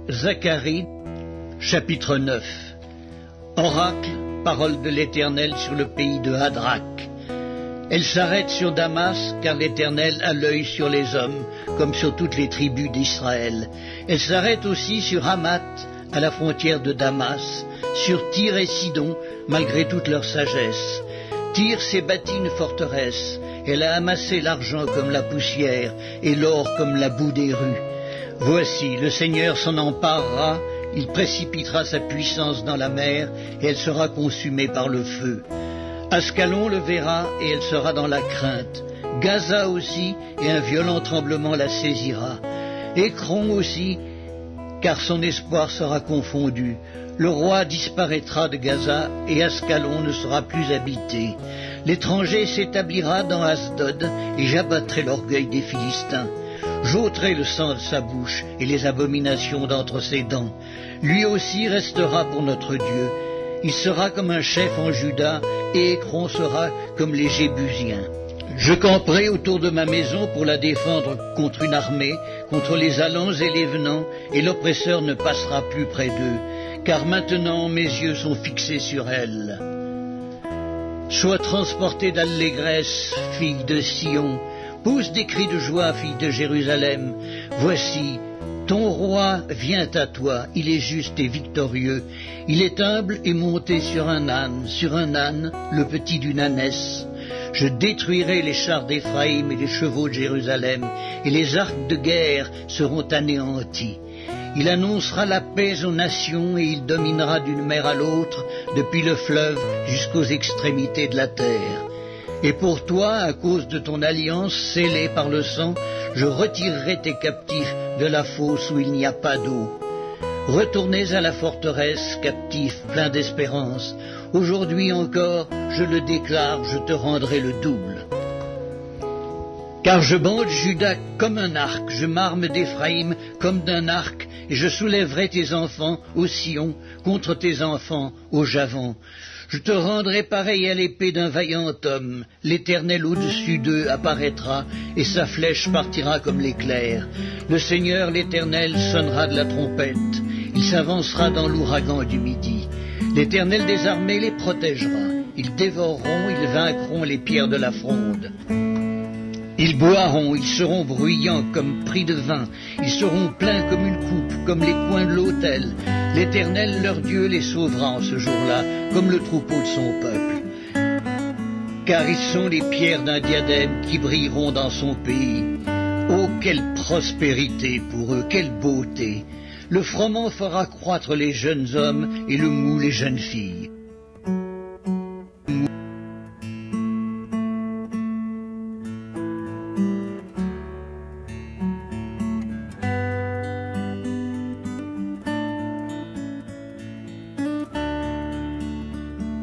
Zacharie, chapitre 9. Oracle, parole de l'Éternel sur le pays de Hadrak. Elle s'arrête sur Damas, car l'Éternel a l'œil sur les hommes, comme sur toutes les tribus d'Israël. Elle s'arrête aussi sur Hamath, à la frontière de Damas, sur Tyr et Sidon, malgré toute leur sagesse. Tyr s'est bâti une forteresse, elle a amassé l'argent comme la poussière, et l'or comme la boue des rues. Voici, le Seigneur s'en emparera, il précipitera sa puissance dans la mer, et elle sera consumée par le feu. Ascalon le verra, et elle sera dans la crainte. Gaza aussi, et un violent tremblement la saisira. Écron aussi, car son espoir sera confondu. Le roi disparaîtra de Gaza, et Ascalon ne sera plus habité. L'étranger s'établira dans Asdod, et j'abattrai l'orgueil des Philistins. J'ôterai le sang de sa bouche et les abominations d'entre ses dents. Lui aussi restera pour notre Dieu. Il sera comme un chef en Juda, et Écron sera comme les Jébusiens. Je camperai autour de ma maison pour la défendre contre une armée, contre les allants et les venants, et l'oppresseur ne passera plus près d'eux, car maintenant mes yeux sont fixés sur elle. Sois transportée d'allégresse, fille de Sion, pousse des cris de joie, fille de Jérusalem. Voici, ton roi vient à toi, il est juste et victorieux. Il est humble et monté sur un âne, le petit d'une ânesse. Je détruirai les chars d'Éphraïm et les chevaux de Jérusalem, et les arcs de guerre seront anéantis. Il annoncera la paix aux nations, et il dominera d'une mer à l'autre, depuis le fleuve jusqu'aux extrémités de la terre. Et pour toi, à cause de ton alliance scellée par le sang, je retirerai tes captifs de la fosse où il n'y a pas d'eau. Retournez à la forteresse, captifs, pleins d'espérance. Aujourd'hui encore, je le déclare, je te rendrai le double. Car je bande Juda comme un arc, je m'arme d'Éphraïm comme d'un arc, et je soulèverai tes enfants au Sion contre tes enfants au Javan. Je te rendrai pareil à l'épée d'un vaillant homme. L'Éternel au-dessus d'eux apparaîtra, et sa flèche partira comme l'éclair. Le Seigneur l'Éternel sonnera de la trompette. Il s'avancera dans l'ouragan du midi. L'Éternel des armées les protégera. Ils dévoreront, ils vaincront les pierres de la fronde. Ils boiront, ils seront bruyants comme pris de vin, ils seront pleins comme une coupe, comme les coins de l'autel. L'Éternel, leur Dieu, les sauvera en ce jour-là, comme le troupeau de son peuple. Car ils sont les pierres d'un diadème qui brilleront dans son pays. Oh, quelle prospérité pour eux, quelle beauté! Le froment fera croître les jeunes hommes et le mou les jeunes filles.